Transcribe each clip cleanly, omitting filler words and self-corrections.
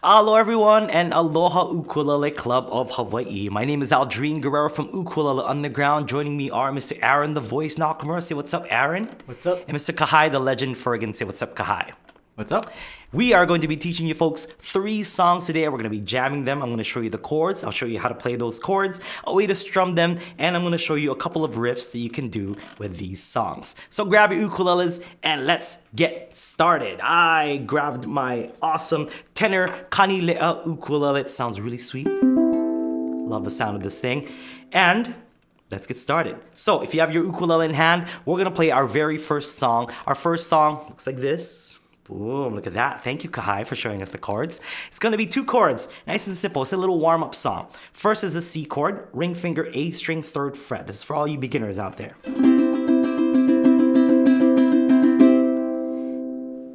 Hello everyone and aloha Ukulele Club of Hawaiʻi. My name is Aldrine Guerrero from Ukulele Underground. Joining me are Mr. Aaron, the voice Nakamura. Say what's up, Aaron. What's up? And Mr. Kahai, the legend Fergan. Say what's up, Kahai. What's up? We are going to be teaching you folks 3 songs today. We're going to be jamming them. I'm going to show you the chords. I'll show you how to play those chords, a way to strum them, and I'm going to show you a couple of riffs that you can do with these songs. So grab your ukuleles and let's get started. I grabbed my awesome tenor kanilea ukulele. It sounds really sweet. Love the sound of this thing. And let's get started. So if you have your ukulele in hand, we're going to play our very first song. Our first song looks like this. Boom, look at that. Thank you, Kahai, for showing us the chords. It's going to be 2 chords. Nice and simple. It's a little warm-up song. First is a C chord, ring finger, A string, 3rd fret. This is for all you beginners out there.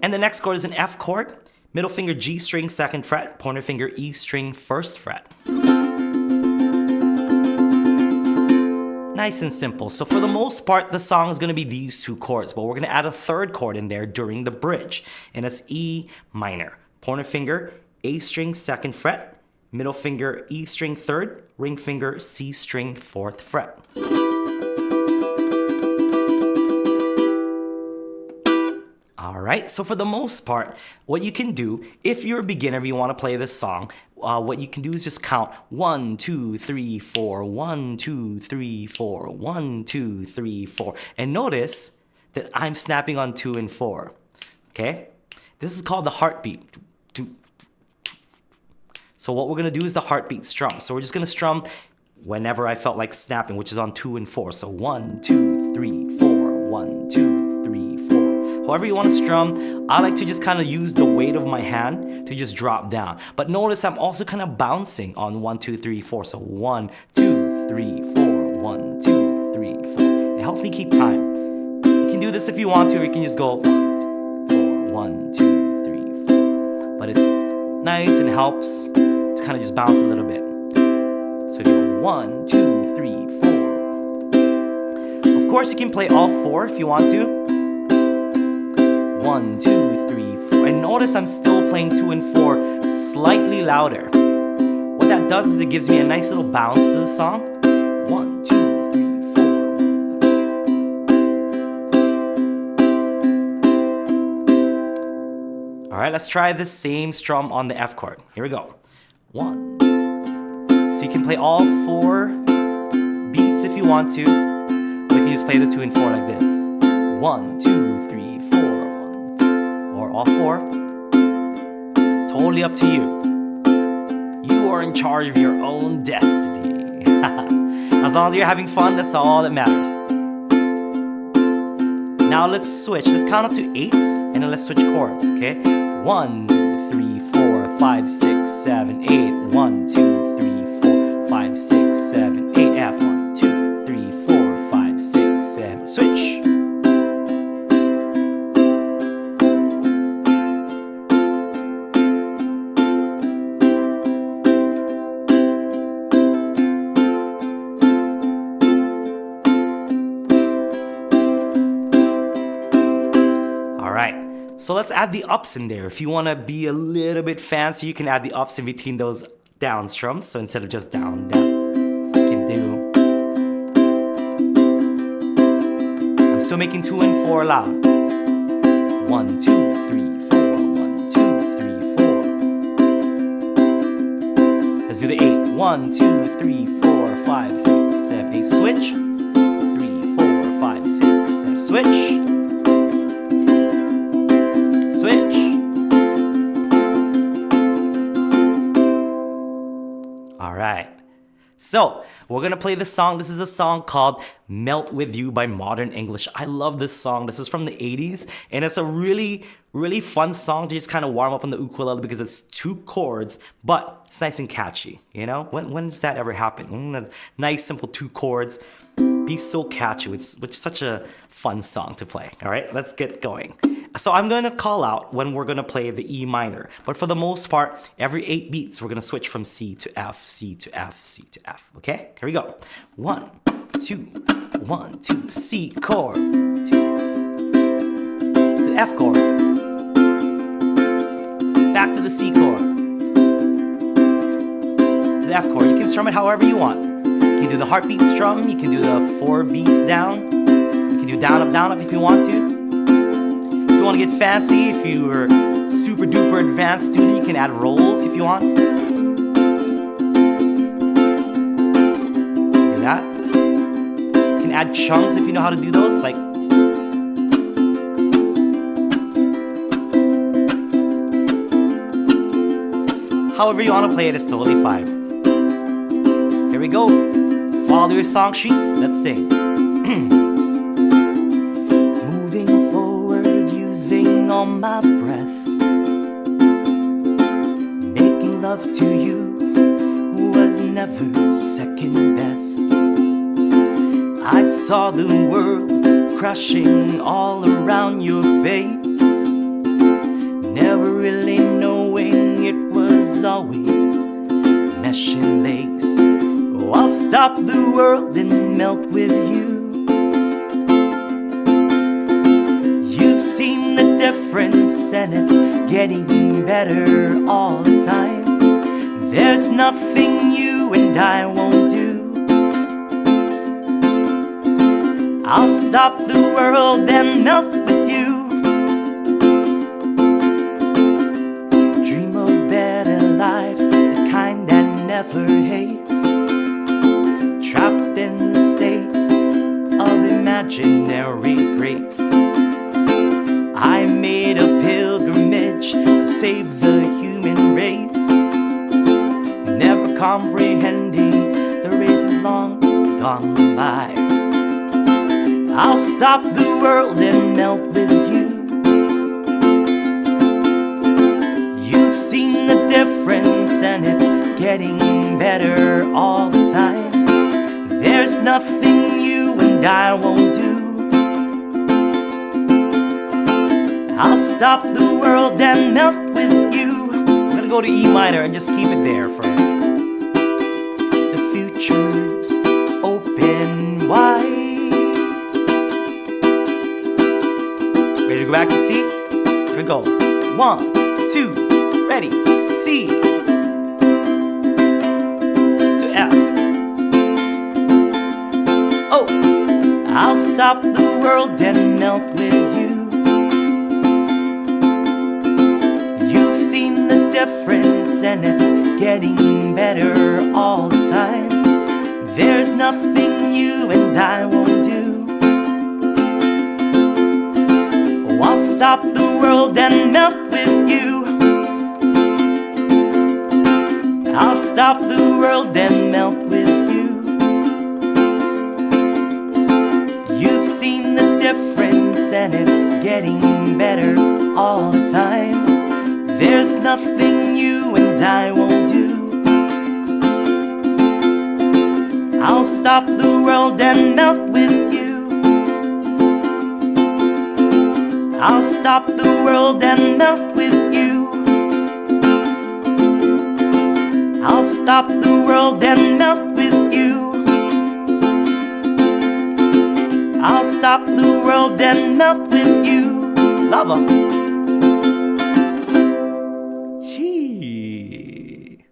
And the next chord is an F chord, middle finger, G string, 2nd fret, pointer finger, E string, 1st fret. Nice and simple. So for the most part, the song is going to be these 2 chords, but we're going to add a 3rd chord in there during the bridge, and it's E minor. Pointer finger, A string, 2nd fret, middle finger, E string, 3rd, ring finger, C string, 4th fret. Alright, so for the most part, what you can do, if you're a beginner and you want to play this song, what you can do is just count 1, 2, 3, 4, 1, 2, 3, 4, 1, 2, 3, 4. And notice that I'm snapping on 2 and 4. Okay? This is called the heartbeat. So what we're going to do is the heartbeat strum. So we're just going to strum whenever I felt like snapping, which is on 2 and 4. So 1, 2, 3, 4, 1, 2, 3, 4. However you want to strum, I like to just kind of use the weight of my hand to just drop down. But notice I'm also kind of bouncing on 1, 2, 3, 4. So 1, 2, 3, 4, 1, 2, 3, 4. It helps me keep time. You can do this if you want to, or you can just go 1, 2, 4, 1, 2, 3, 4. But it's nice and helps to kind of just bounce a little bit. So you go 1, 2, 3, 4. Of course, you can play all 4 if you want to. 1, 2, 3, 4. And notice I'm still playing 2 and 4 slightly louder. What that does is it gives me a nice little bounce to the song. 1, 2, 3, 4. Alright, let's try the same strum on the F chord. Here we go. 1. So you can play all 4 beats if you want to. Or you can just play the 2 and 4 like this. 1, 2, 3, 4. Or all 4. It's totally up to you. You are in charge of your own destiny. As long as you're having fun, that's all that matters. Now let's switch. Let's count up to 8 and then let's switch chords, okay? 1, 3, 4, 5, 6, 7, 8. 1, 2, 3, 4, 5, 6, 7, 8. F. 1, 2, 3, 4, 5, 6, 7. Switch. So let's add the ups in there. If you want to be a little bit fancy, you can add the ups in between those down strums. So instead of just down, down, you can do... I'm still making 2 and 4 loud. 1, 2, 3, 4. 1, 2, 3, 4. Let's do the 8. 1, 2, 3, 4, 5, 6, 7, 8. Switch. 3, 4, 5, 6, 7. Switch. Switch. All right. So we're going to play this song. This is a song called Melt With You by Modern English. I love this song. This is from the 80s. And it's a really, really fun song to just kind of warm up on the ukulele because it's 2 chords, but it's nice and catchy. You know, when does that ever happen? Nice, simple 2 chords. Be so catchy. It's such a fun song to play. All right, let's get going. So I'm going to call out when we're going to play the E minor. But for the most part, every 8 beats, we're going to switch from C to F, C to F, C to F. Okay? Here we go. 1, 2, 1, 2, C chord. 2, to the F chord. Back to the C chord. the F chord. You can strum it however you want. You can do the heartbeat strum. You can do the 4 beats down. You can do down, up if you want to. If you want to get fancy, if you are super duper advanced student, you can add rolls if you want. Do that. You can add chunks if you know how to do those, like. However you want to play it is totally fine. Here we go. Follow your song sheets. Let's sing. Moving forward using all my breath. Making love to you was never second best. I saw the world crashing all around your face. Never really knowing it was always mesh and lace. Oh, I'll stop the world and melt with you. You've seen the difference and it's getting better all the time. There's nothing you and I won't do. I'll stop the world and melt with you. Dream of better lives, the kind that never hates. Trapped in the states of imaginary grace. I made a pilgrimage to save the human race. Never comprehending the race is long gone by. I'll stop the world and melt with you. You've seen the difference and it's getting better all the time. There's nothing you and I won't do. I'll stop the world and melt with you. I'm gonna go to E minor and just keep it there for you. The future's open wide. Ready to go back to C? Here we go. 1, 2, ready, C to F. Oh, I'll stop the world and melt with you. You've seen the difference and it's getting better all the time. There's nothing you and I won't do. I'll stop the world and melt with you. I'll stop the world and melt with you. You've seen the difference and it's getting better all the time. There's nothing you and I won't do. I'll stop the world and melt with you. I'll stop the world and melt with you. I'll stop the world and melt with you. I'll stop the world and melt with you. Lava. Gee.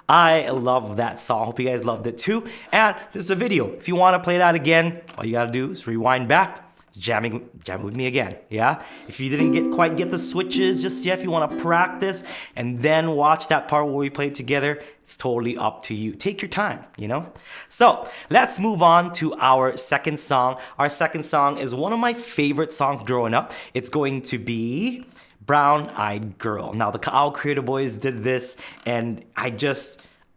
I love that song. Hope you guys loved it too. And there's a video. If you want to play that again, all you gotta do is rewind back. Jam with me again, yeah? If you didn't quite get the switches just yet, if you want to practice and then watch that part where we played together, it's totally up to you. Take your time, you know? So let's move on to our second song. Our second song is one of my favorite songs growing up. It's going to be Brown Eyed Girl. Now the Kaʻau Creator Boys did this and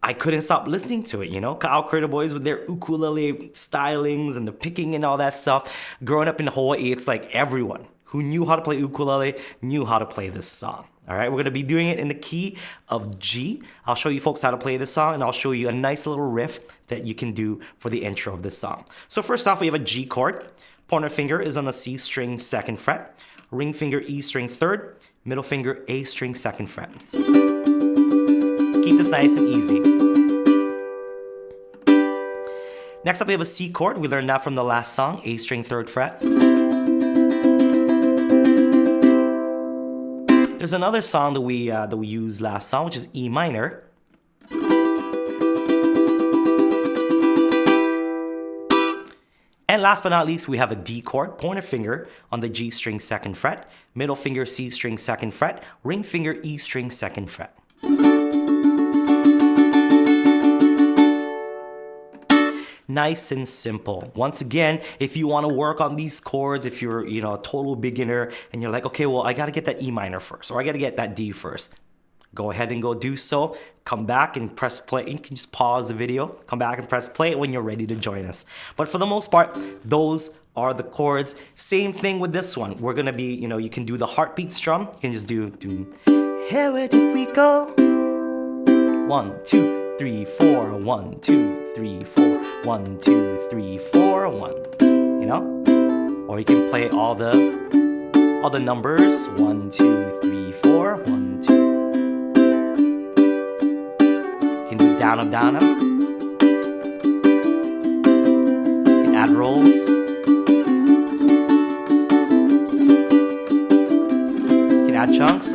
I couldn't stop listening to it, you know? Kaʻau Creator Boys with their ukulele stylings and the picking and all that stuff. Growing up in Hawaii, it's like everyone who knew how to play ukulele knew how to play this song. All right, we're gonna be doing it in the key of G. I'll show you folks how to play this song and I'll show you a nice little riff that you can do for the intro of this song. So first off, we have a G chord. Pointer finger is on the C string 2nd fret. Ring finger E string 3rd. Middle finger A string 2nd fret. Keep this nice and easy. Next up we have a C chord. We learned that from the last song, A string 3rd fret. There's another song that we used last song, which is E minor. And last but not least, we have a D chord, pointer finger on the G string 2nd fret, middle finger C string 2nd fret, ring finger E string 2nd fret. Nice and simple. Once again, if you want to work on these chords, if you're, a total beginner and you're like, okay, well, I got to get that E minor first, or I got to get that D first, go ahead and go do so. Come back and press play. You can just pause the video, come back and press play when you're ready to join us. But for the most part, those are the chords. Same thing with this one. We're gonna be, you can do the heartbeat strum. You can just do here, where did we go? 1, 2, 3, 4, 1, 2, 3, 4, 1, 2, 3, 4, 1. Or you can play all the numbers. 1, 2, 3, 4, 1, 2. You can do down up, down up. You can add rolls. You can add chunks.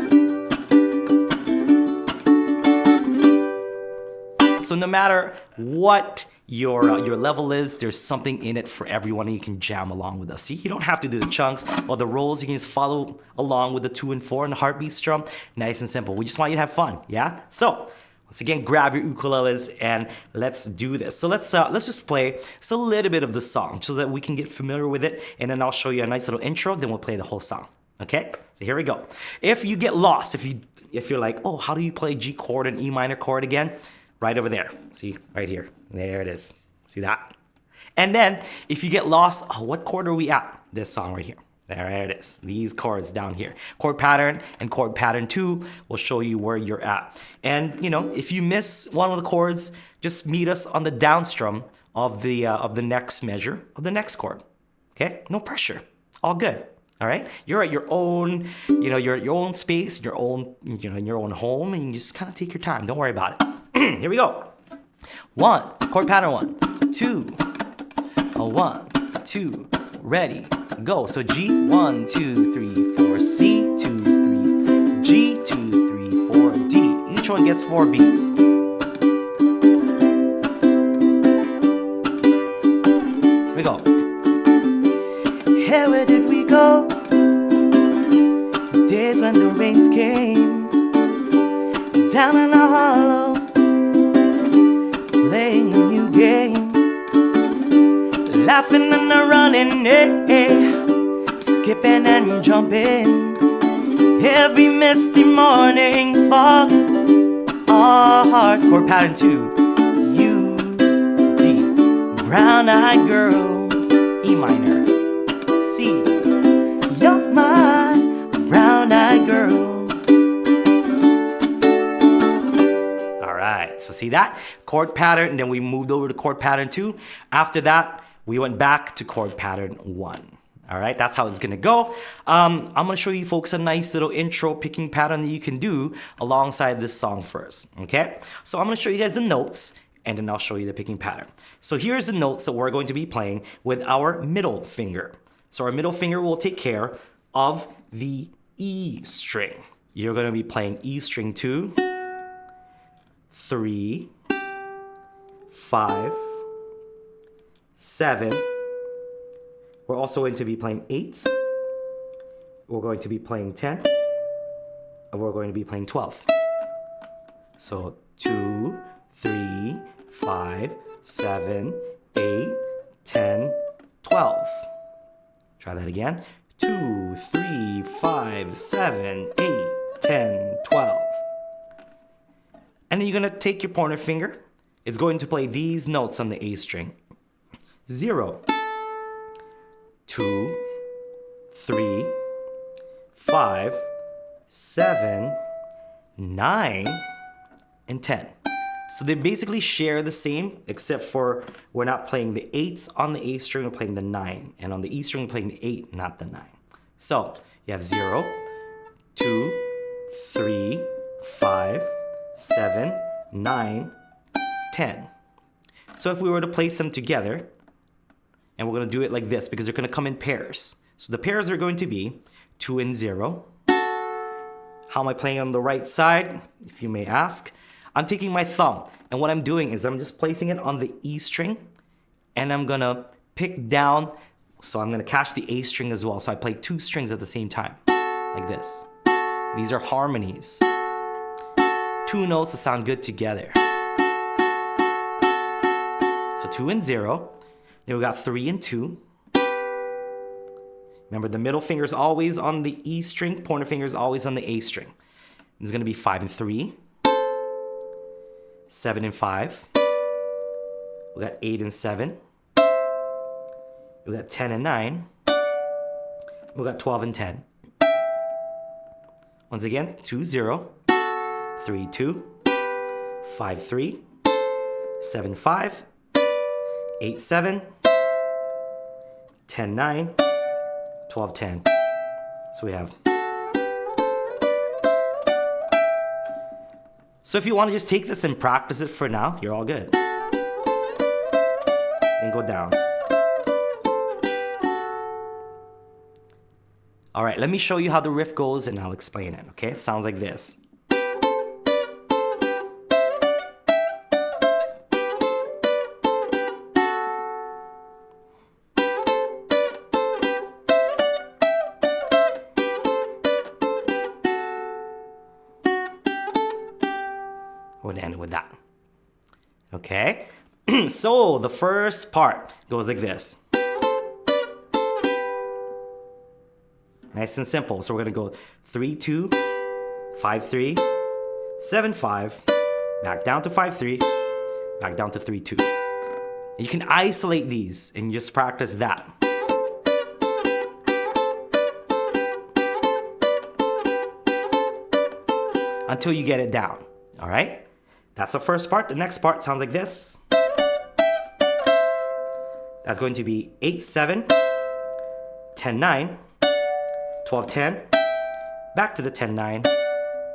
So no matter what your level is, there's something in it for everyone, and you can jam along with us. See, you don't have to do the chunks or the rolls. You can just follow along with the 2 and 4 and the heartbeat strum. Nice and simple. We just want you to have fun, yeah? So once again, grab your ukuleles and let's do this. So let's just play just a little bit of the song so that we can get familiar with it, and then I'll show you a nice little intro, then we'll play the whole song. Okay, so here we go. If you get lost, if you're like, oh, how do you play G chord and E minor chord again? Right over there. See, right here. There it is. See that? And then, if you get lost, oh, what chord are we at? This song right here. There it is. These chords down here. Chord pattern and chord pattern 2 will show you where you're at. And, if you miss one of the chords, just meet us on the down strum of the next measure of the next chord. Okay? No pressure. All good. All right? You're at your own, you're at your own space, your own, in your own home, and you just kind of take your time. Don't worry about it. Here we go. 1, chord pattern 1, 2, 1, 2, ready, go. So G, 1, 2, 3, 4, C, 2, 3, G, 2, 3, 4, D. Each one gets 4 beats. Here we go. Here, where did we go? Days when the rains came down in a hollow, playing a new game, laughing and running, skipping and jumping. Every misty morning fog, our hearts. Chord pattern 2, U, D, brown-eyed girl, E minor, C, you're my brown-eyed girl. So see that? Chord pattern, and then we moved over to chord pattern 2. After that, we went back to chord pattern 1. All right, that's how it's gonna go. I'm gonna show you folks a nice little intro picking pattern that you can do alongside this song first, okay? So I'm gonna show you guys the notes, and then I'll show you the picking pattern. So here's the notes that we're going to be playing with our middle finger. So our middle finger will take care of the E string. You're gonna be playing E string 2, 3, 5, 7. We're also going to be playing 8. We're going to be playing 10. And we're going to be playing 12. So 2, 3, 5, 7, 8, 10, 12. Try that again. 2, 3, 5, 7, 8, 10, 12. And then you're gonna take your pointer finger. It's going to play these notes on the A string. 0, 2, 3, 5, 7, 9, and 10. So they basically share the same, except for we're not playing the 8s on the A string, we're playing the 9. And on the E string, we're playing the 8, not the 9. So you have 0, 2, 3, 5, 7, 9, 10. So if we were to place them together, and we're going to do it like this because they're going to come in pairs. So the pairs are going to be 2 and 0. How am I playing on the right side, if you may ask? I'm taking my thumb, and what I'm doing is I'm just placing it on the E string, and I'm going to pick down. So I'm gonna catch the A string as well. So I play 2 strings at the same time, like this. These are harmonies. 2 notes that sound good together. So 2 and 0. Then we got 3 and 2. Remember, the middle finger is always on the E string, pointer finger is always on the A string. It's gonna be 5 and 3, 7 and 5. We got 8 and 7. We got 10 and 9. We got 12 and 10. Once again, 2, 0, 3, 2, 5, 3, 7, 5, 8, 7, 10, 9, 12, 10. So we have. So if you want to just take this and practice it for now, you're all good. Then go down. All right, let me show you how the riff goes and I'll explain it, okay? It sounds like this. We'll end with that. Okay? So the first part goes like this. Nice and simple. So we're gonna go 3, 2, 5, 3, 7, 5, back down to 5, 3, back down to 3, 2. You can isolate these and just practice that. Until you get it down, all right? That's the first part. The next part sounds like this. That's going to be 8, 7, 10, 9, 12, 10, back to the 10, 9,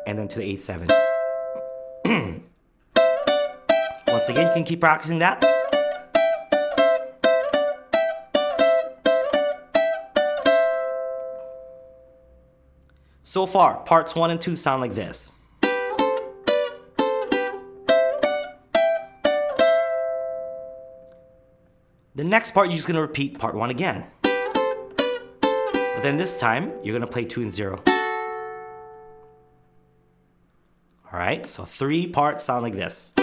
and then to the 8, 7. Once again, you can keep practicing that. So far, parts 1 and 2 sound like this. The next part, you're just gonna repeat part 1 again. But then this time, you're gonna play 2 and 0. All right, so 3 parts sound like this.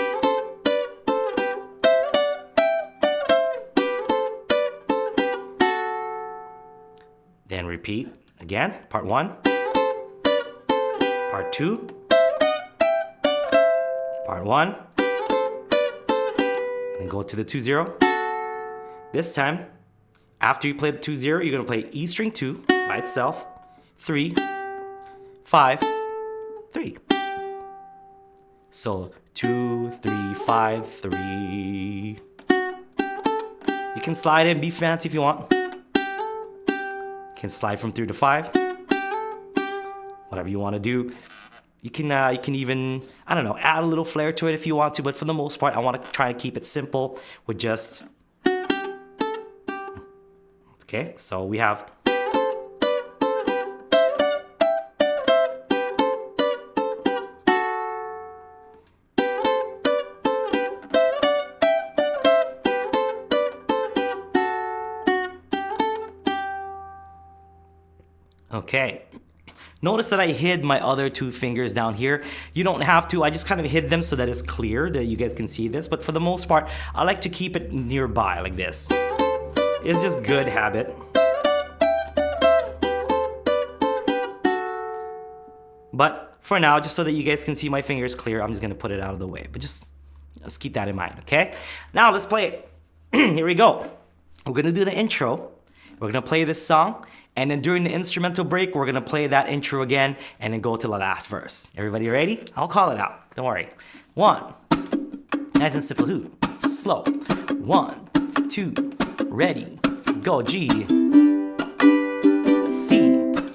Then repeat again, part 1, part 2, part 1, and then go to the 2-0. This time, after you play the 2-0, you're gonna play E string 2 by itself, 3, 5, 3. So 2, 3, 5, 3. You can slide in, be fancy if you want. You can slide from 3 to 5. Whatever you want to do. You can even, I don't know, add a little flair to it if you want to, but for the most part, I want to try to keep it simple with just. Okay, so we have. Okay, notice that I hid my other 2 fingers down here. You don't have to, I just kind of hid them so that it's clear that you guys can see this, but for the most part, I like to keep it nearby like this. It's just good habit. But for now, just so that you guys can see my fingers clear, I'm just gonna put it out of the way, but just keep that in mind, okay? Now let's play it. Here we go. We're gonna do the intro. We're gonna play this song, and then during the instrumental break, we're gonna play that intro again, and then go to the last verse. Everybody ready? I'll call it out, don't worry. 1, nice and simple, 2, slow. 1, 2, ready, go, G, C.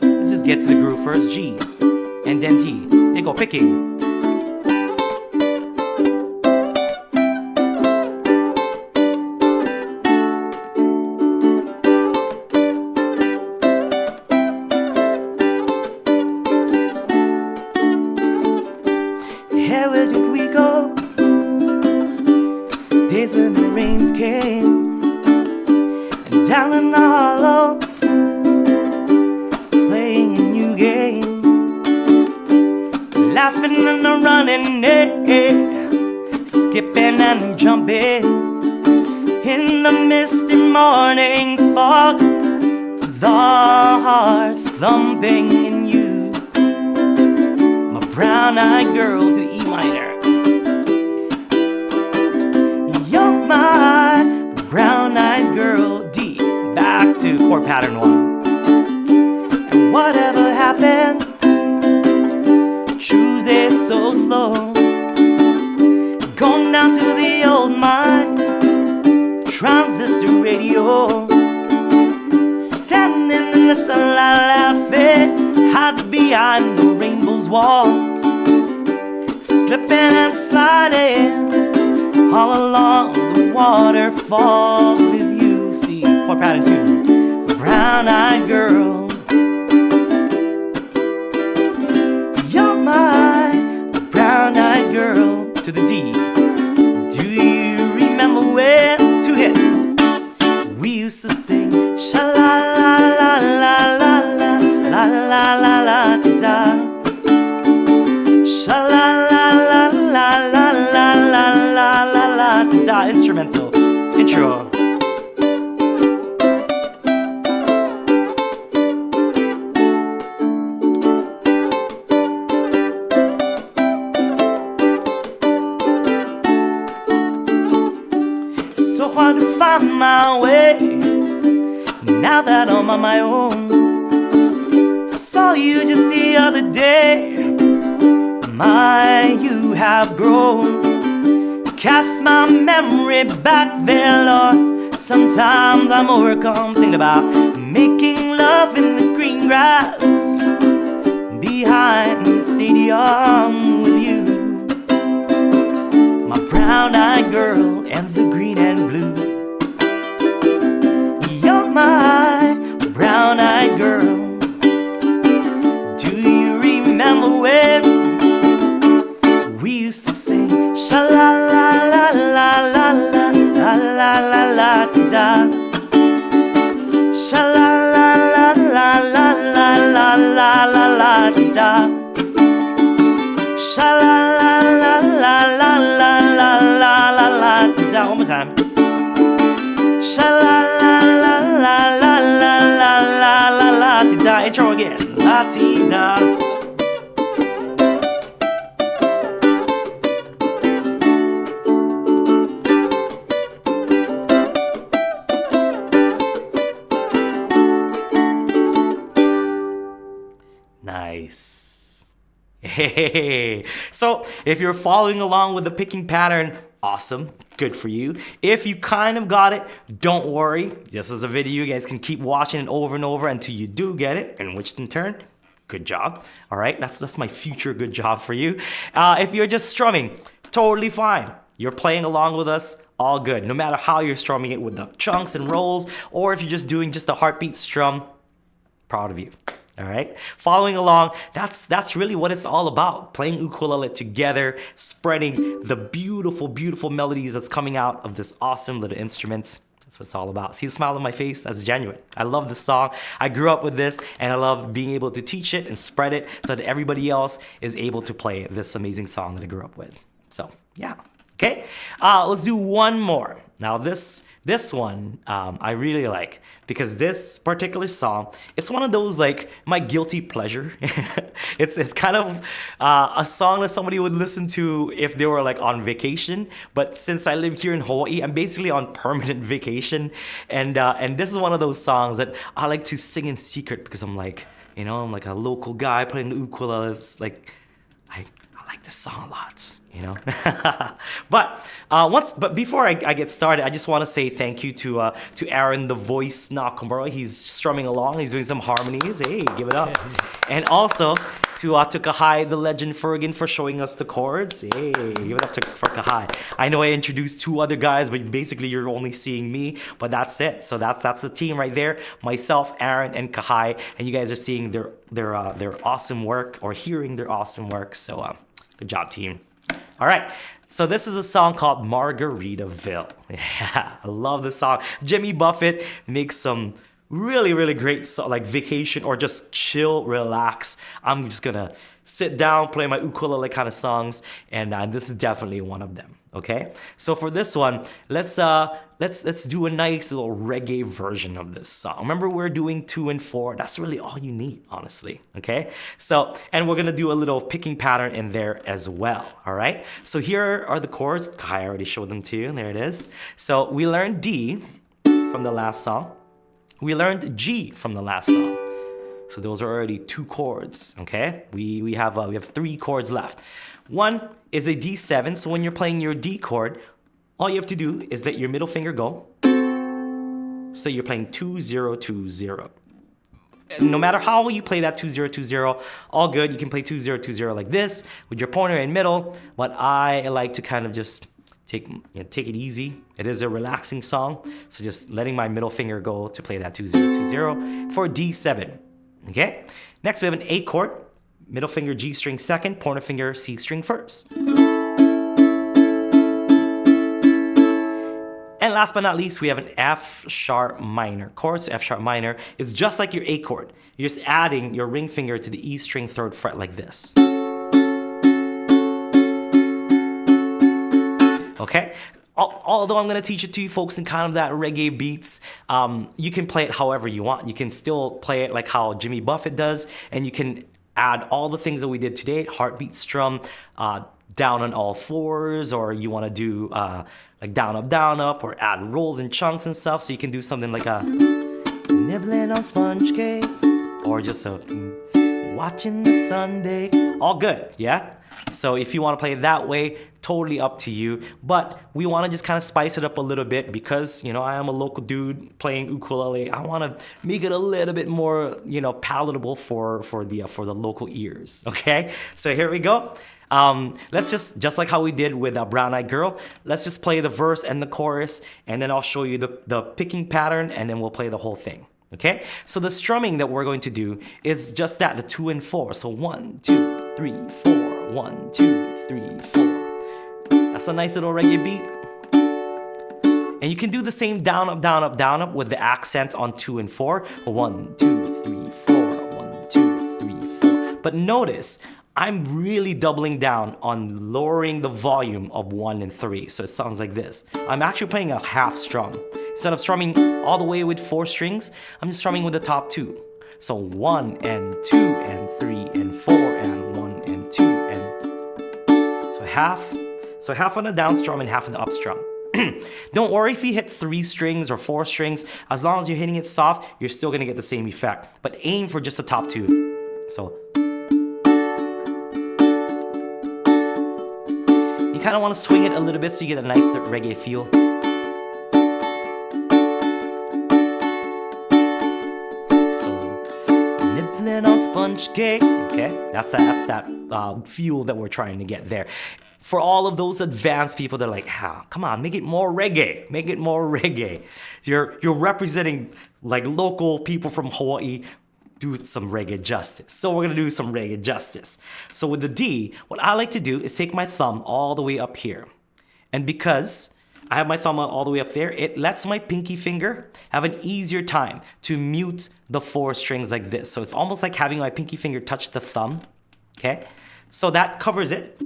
Let's just get to the groove first, G, and then T. There you go, picking. down in the hollow, playing a new game, laughing and running, skipping and jumping in the misty morning fog, the heart's thumping in you, my brown-eyed girl to E minor. You're my brown-eyed girl, D, back to chord pattern 1. And whatever happened, Tuesday so slow, going down to the old mine, transistor radio, standing in the sunlight laughing, hide behind the rainbow's walls, slipping and sliding all along the waterfalls with you. See, chord pattern 2, brown-eyed girl. You're my brown-eyed girl to the D. Do you remember when 2 hits? We used to sing sha-la-la-la-la-la-la-la-la-la-la-da, sha-la-la-la-la-la-la-la-la-la-da, instrumental intro. So hard to find my way now that I'm on my own. Saw you just the other day, my, you have grown. Cast my memory back there, Lord. Sometimes I'm overcome thinking about making love in the green grass behind the stadium with you, my brown-eyed girl and the green and blue. You're my brown-eyed girl. Do you remember when we used to sing sha-la-la-la-la-la-la-la-la-la-la-da, sha-la-la-la-la-la-la-la-la-la-da, sha-la-la-la-la-la-la-la-la-la-da. One more time. Sha-la-la-la-la-la-la-la-la-la-da. Intro again. La-ti-da. Nice. Hey. So if you're following along with the picking pattern, awesome, good for you. If you kind of got it, don't worry. This is a video, you guys can keep watching it over and over until you do get it, and which in turn, good job. All right, that's my future good job for you. If you're just strumming, totally fine. You're playing along with us, all good. No matter how you're strumming it with the chunks and rolls, or if you're just doing just a heartbeat strum, proud of you. All right, following along, that's really what it's all about. Playing ukulele together, spreading the beautiful, beautiful melodies that's coming out of this awesome little instrument. That's what it's all about. See the smile on my face? That's genuine. I love this song. I grew up with this, and I love being able to teach it and spread it so that everybody else is able to play this amazing song that I grew up with. So yeah, okay. Let's do one more. Now this one I really like, because this particular song, it's one of those like my guilty pleasure. it's kind of a song that somebody would listen to if they were like on vacation. But since I live here in Hawaii, I'm basically on permanent vacation, and this is one of those songs that I like to sing in secret, because I'm like, you know, I'm like a local guy playing the ukulele. It's like I like this song a lot, you know. But before I get started, I just want to say thank you to Aaron the Voice Nakamura. He's strumming along. He's doing some harmonies. Hey, give it up. And also to Kahai the Legend Fergan for showing us the chords. Hey, give it up for Kahai. I know I introduced 2 other guys, but basically you're only seeing me. But that's it. So that's the team right there. Myself, Aaron, and Kahai, and you guys are seeing their awesome work, or hearing their awesome work. So good job, team. All right, So this is a song called Margaritaville. Yeah, I love this song. Jimmy Buffett makes some really, really great like vacation or just chill, relax. I'm just gonna sit down, play my ukulele kind of songs, and this is definitely one of them. Okay, so for this one, let's do a nice little reggae version of this song. Remember, we're doing 2 and 4. That's really all you need, honestly. Okay, so and we're gonna do a little picking pattern in there as well. All right, so here are the chords. Kahai already showed them to you. And there it is. So we learned D from the last song. We learned G from the last song. So those are already 2 chords, okay? We have 3 chords left. One is a D7, so when you're playing your D chord, all you have to do is let your middle finger go. So you're playing 2-0-2-0. No matter how you play that 2-0-2-0, all good. You can play 2-0-2-0 like this with your pointer in middle, but I like to kind of just take it easy. It is a relaxing song, so just letting my middle finger go to play that 2-0-2-0 for D7. Okay. Next we have an A chord, middle finger G string second, pointer finger C string first. And last but not least, we have an F sharp minor chord. So F sharp minor is just like your A chord. You're just adding your ring finger to the E string 3rd fret like this. Okay, although I'm gonna teach it to you folks in kind of that reggae beats, you can play it however you want. You can still play it like how Jimmy Buffett does, and you can add all the things that we did today, heartbeat strum, down on all fours, or you wanna do like down, up, or add rolls and chunks and stuff. So you can do something like a nibbling on sponge cake, or just a watching the sun bake. All good, yeah? So if you wanna play it that way, totally up to you, but we want to just kind of spice it up a little bit because, you know, I am a local dude playing ukulele. I want to make it a little bit more, you know, palatable for the local ears. Okay, so here we go. Let's just like how we did with Brown Eyed Girl, let's just play the verse and the chorus, and then I'll show you the picking pattern, and then we'll play the whole thing. Okay, so the strumming that we're going to do is just that, the 2 and 4. So 1, 2, 3, 4, 1, 2, 3, 4. That's a nice little reggae beat. And you can do the same down, up, down, up, down, up with the accents on 2 and 4. 1, 2, 3, 4, 1, 2, 3, 4. But notice, I'm really doubling down on lowering the volume of 1 and 3. So it sounds like this. I'm actually playing a half strum. Instead of strumming all the way with 4 strings, I'm just strumming with the top 2. So 1 and 2 and 3 and 4 and 1 and 2 and so half. So half on the down strum and half on the up strum. Don't worry if you hit 3 strings or 4 strings. As long as you're hitting it soft, you're still gonna get the same effect. But aim for just the top 2. So you kind of want to swing it a little bit so you get a nice reggae feel. So nibbling on sponge cake. Okay, that's that feel that we're trying to get there. For all of those advanced people, they're like, come on, make it more reggae. Make it more reggae. You're representing like local people from Hawaii. Do some reggae justice. So we're gonna do some reggae justice. So with the D, what I like to do is take my thumb all the way up here. And because I have my thumb all the way up there, it lets my pinky finger have an easier time to mute the 4 strings like this. So it's almost like having my pinky finger touch the thumb, okay? So that covers it.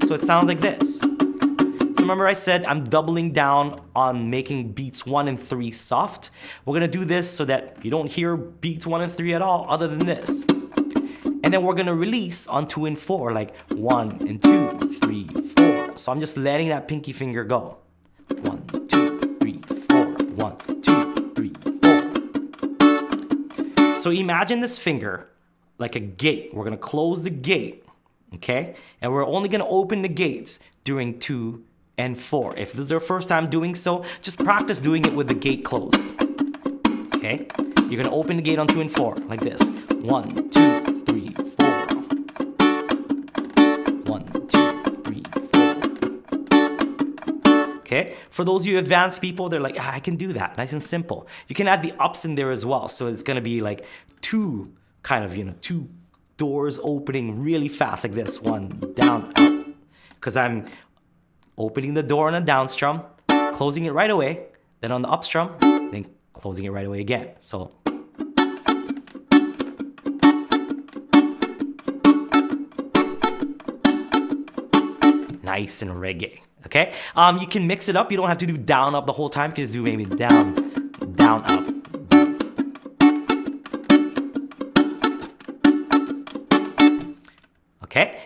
So it sounds like this. So remember I said I'm doubling down on making beats 1 and 3 soft. We're gonna do this so that you don't hear beats 1 and 3 at all other than this. And then we're gonna release on 2 and 4, like 1 and 2, 3, 4. So I'm just letting that pinky finger go. 1, 2, 3, 4, 1, 2, 3, 4. So imagine this finger like a gate. We're gonna close the gate, okay? And we're only gonna open the gates during 2 and 4. If this is your first time doing so, just practice doing it with the gate closed. Okay? You're gonna open the gate on 2 and 4, like this. 1, 2, 3, 4. 1, 2, 3, 4. Okay? For those of you advanced people, they're like, I can do that. Nice and simple. You can add the ups in there as well. So it's gonna be like 2 kind of, 2 doors opening really fast, like this. 1, down, up. because I'm opening the door on a down strum, closing it right away, then on the up strum, then closing it right away again. So nice and reggae. Okay, you can mix it up. You don't have to do down up the whole time. You can just do maybe down, down up. Okay,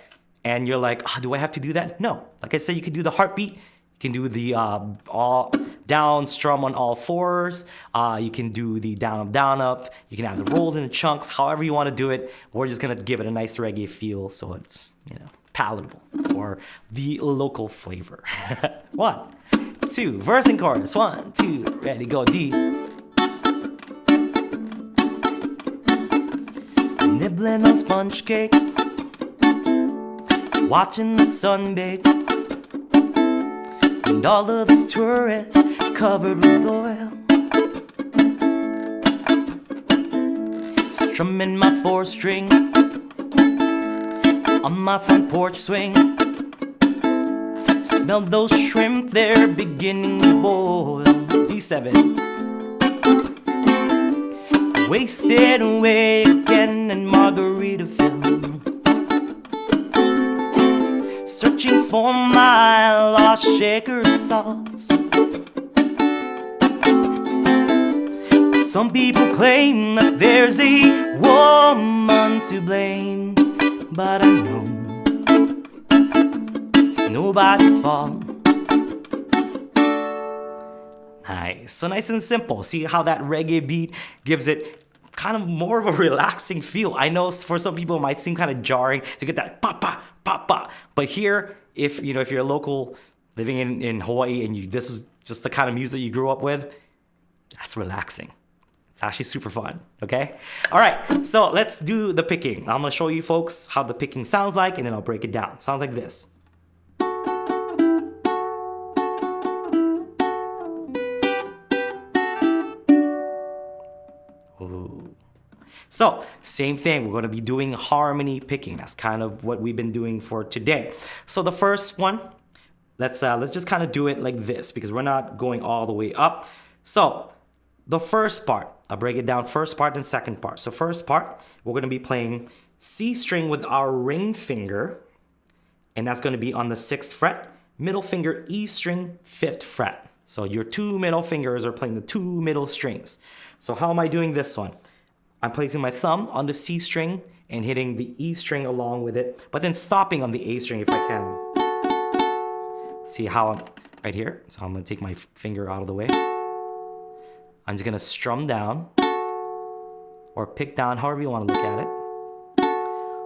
and you're like, oh, do I have to do that? No. Like I said, you can do the heartbeat. You can do the all down strum on all fours. You can do the down up. You can have the rolls and the chunks, however you want to do it. We're just gonna give it a nice reggae feel, so it's, you know, palatable for the local flavor. 1, 2, verse and chorus. 1, 2, ready, go. D. Nibbling on sponge cake, watching the sun bake, and all of these tourists covered with oil, strumming my 4-string on my front porch swing. Smell those shrimp, they're beginning to boil. D7. Wasted away again in Margaritaville, searching for my lost shaker of salts. Some people claim that there's a woman to blame, but I know it's nobody's fault. Nice. So nice and simple. See how that reggae beat gives it kind of more of a relaxing feel. I know for some people it might seem kind of jarring to get that pa pa pa pa. But here, if you're a local living in Hawaii and this is just the kind of music you grew up with, that's relaxing. It's actually super fun, okay? All right, so let's do the picking. I'm gonna show you folks how the picking sounds like, and then I'll break it down. Sounds like this. Ooh. So, same thing, we're gonna be doing harmony picking. That's kind of what we've been doing for today. So the first one, let's just kind of do it like this, because we're not going all the way up. So, the first part, I'll break it down, first part and second part. So first part, we're gonna be playing C string with our ring finger, and that's gonna be on the 6th fret, middle finger E string, 5th fret. So your 2 middle fingers are playing the 2 middle strings. So how am I doing this one? I'm placing my thumb on the C string and hitting the E string along with it, but then stopping on the A string if I can. See how I'm right here? So I'm gonna take my finger out of the way. I'm just gonna strum down or pick down, however you wanna look at it,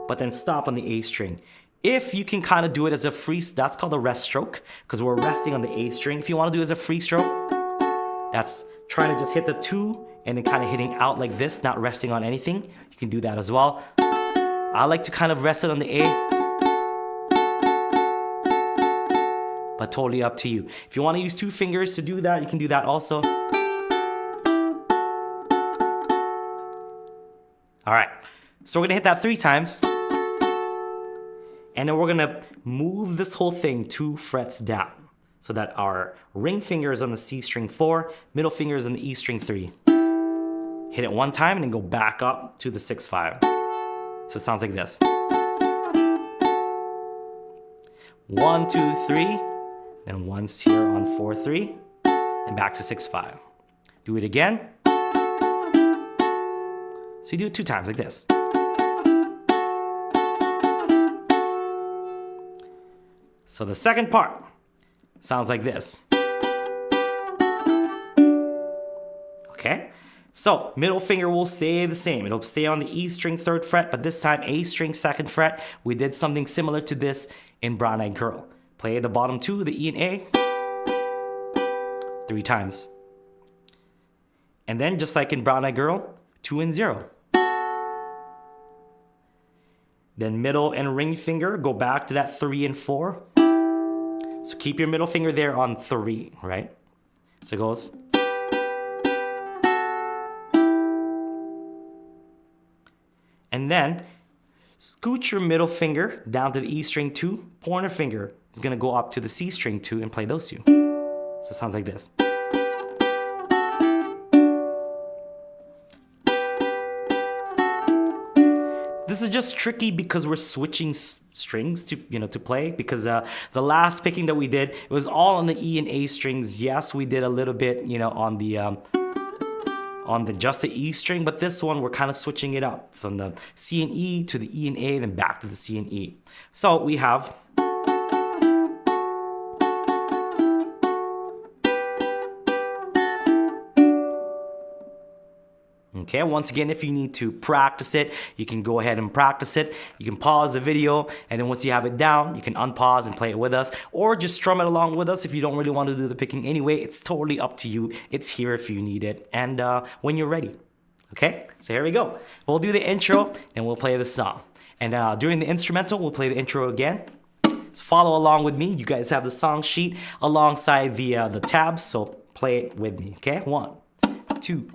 but then stop on the A string. If you can kind of do it as a free, that's called a rest stroke, because we're resting on the A string. If you wanna do it as a free stroke, that's trying to just hit the 2 and then kind of hitting out like this, not resting on anything. You can do that as well. I like to kind of rest it on the A, but totally up to you. If you wanna use 2 fingers to do that, you can do that also. All right, so we're gonna hit that 3 times, and then we're gonna move this whole thing 2 frets down so that our ring finger is on the C string 4, middle finger is on the E string 3. Hit it 1 time and then go back up to the 6-5. So it sounds like this. 1, 2, 3, and once here on 4-3, and back to 6-5. Do it again. So you do it 2 times like this. So the second part sounds like this. Okay? So middle finger will stay the same. It'll stay on the E string 3rd fret, but this time A string 2nd fret. We did something similar to this in Brown Eyed Girl. Play the bottom 2, the E and A, 3 times. And then just like in Brown Eyed Girl, 2 and 0. Then middle and ring finger, go back to that 3 and 4. So keep your middle finger there on 3, right? So it goes. And then Scoot your middle finger down to the E string 2. Pointer finger is going to go up to the C string 2 and play those two. So it sounds like this. This is just tricky because we're switching strings to play, because the last picking that we did, it was all on the E and A strings. Yes, we did a little bit, on the just the E string, but this one we're kind of switching it up from the C and E to the E and A, then back to the C and E. So we have. Okay, once again, if you need to practice it, you can go ahead and practice it. You can pause the video, and then once you have it down, you can unpause and play it with us, or just strum it along with us if you don't really want to do the picking anyway. It's totally up to you. It's here if you need it, and when you're ready. Okay, so here we go. We'll do the intro, and we'll play the song. And during the instrumental, we'll play the intro again. So follow along with me. You guys have the song sheet alongside the tabs, so play it with me. Okay, 1, 2,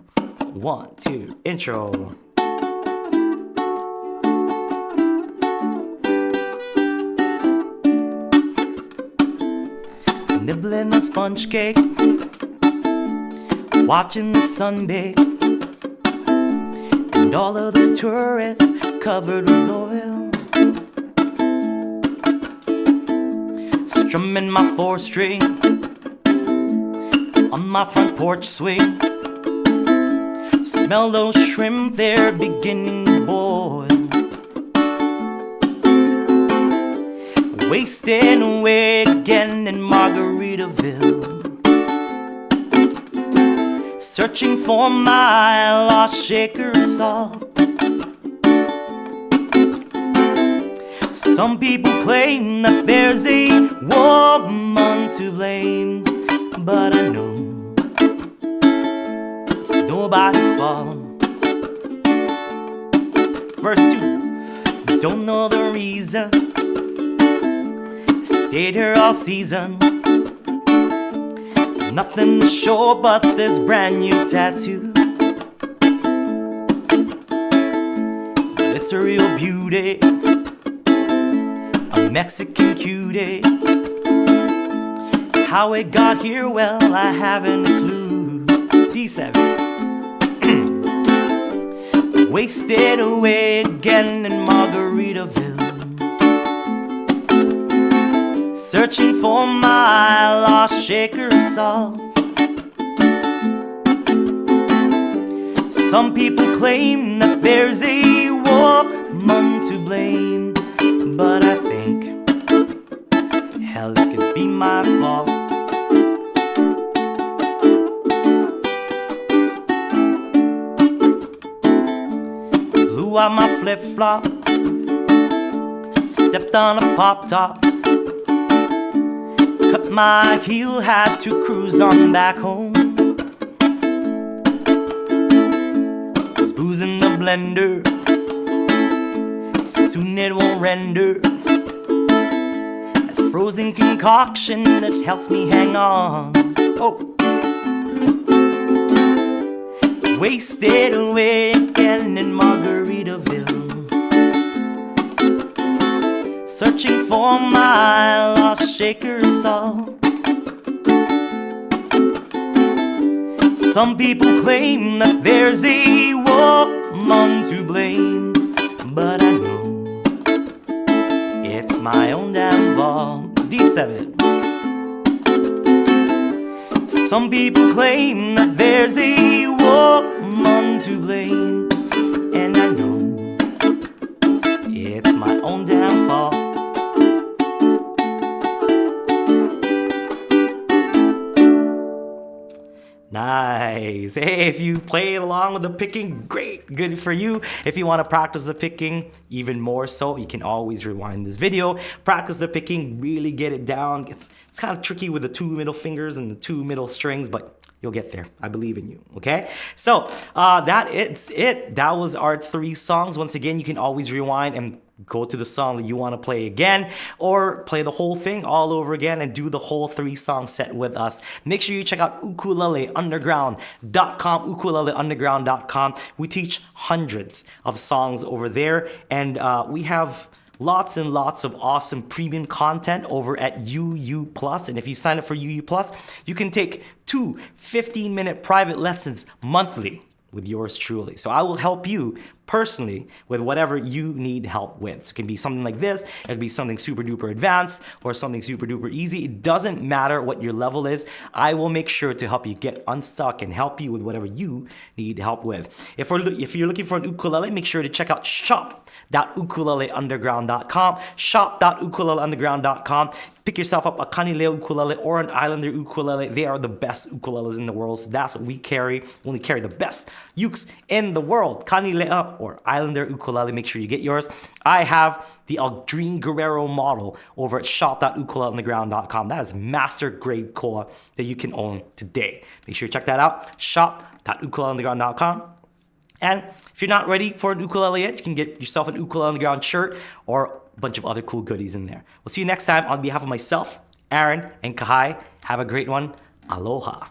1, 2, intro. Nibbling on sponge cake, watching the sun bake, and all of those tourists covered with oil, strumming my 4-string on my front porch swing. Smell those shrimp, they're beginning to boil. Wasting away again in Margaritaville, searching for my lost shaker of salt. Some people claim that there's a woman to blame, but I know nobody's fault. Verse 2. Don't know the reason, stayed here all season. Nothing to show but this brand new tattoo. It's a real beauty, a Mexican cutie. How it got here, well, I haven't a clue. D7. Wasted away again in Margaritaville, searching for my lost shaker of salt. Some people claim that there's a woman to blame, but I think, hell, it could be my fault. Blew out my flip-flop, stepped on a pop-top, cut my heel, had to cruise on back home. Was boozing the blender, soon it won't render. A frozen concoction that helps me hang on. Oh, wasted away again in Margaritaville, searching for my lost shaker of salt. Some people claim that there's a woman to blame, but I know it's my own damn fault. D7. Some people claim that there's a woman to blame, and I know it's my own damn fault. Nice. Hey, if you played along with the picking, great, good for you. If you want to practice the picking even more so, you can always rewind this video, practice the picking, really get it down. It's kind of tricky with the 2 middle fingers and the 2 middle strings, but you'll get there. I believe in you, okay? So, that was our 3 songs. Once again, you can always rewind and go to the song that you want to play again, or play the whole thing all over again and do the whole 3-song set with us. Make sure you check out ukuleleunderground.com, ukuleleunderground.com. We teach hundreds of songs over there, and we have lots and lots of awesome premium content over at UU Plus. And if you sign up for UU Plus, you can take 2 15-minute private lessons monthly with yours truly. So I will help you personally with whatever you need help with. So it can be something like this, it could be something super duper advanced or something super duper easy. It doesn't matter what your level is. I will make sure to help you get unstuck and help you with whatever you need help with. If you're looking for an ukulele, make sure to check out shop.ukuleleunderground.com, shop.ukuleleunderground.com. Pick yourself up a kanilea ukulele or an islander ukulele. They are the best ukuleles in the world, so that's what we carry. We only carry the best ukes in the world. Kanilea or islander ukulele, make sure you get yours. I have the Aldrine Guerrero model over at shop.ukuleleunderground.com. That is master grade koa that you can own today. Make sure you check that out, shop.ukuleleunderground.com. And if you're not ready for an ukulele yet, you can get yourself an Ukulele Underground shirt or a bunch of other cool goodies in there. We'll see you next time. On behalf of myself, Aaron, and Kahai, have a great one. Aloha.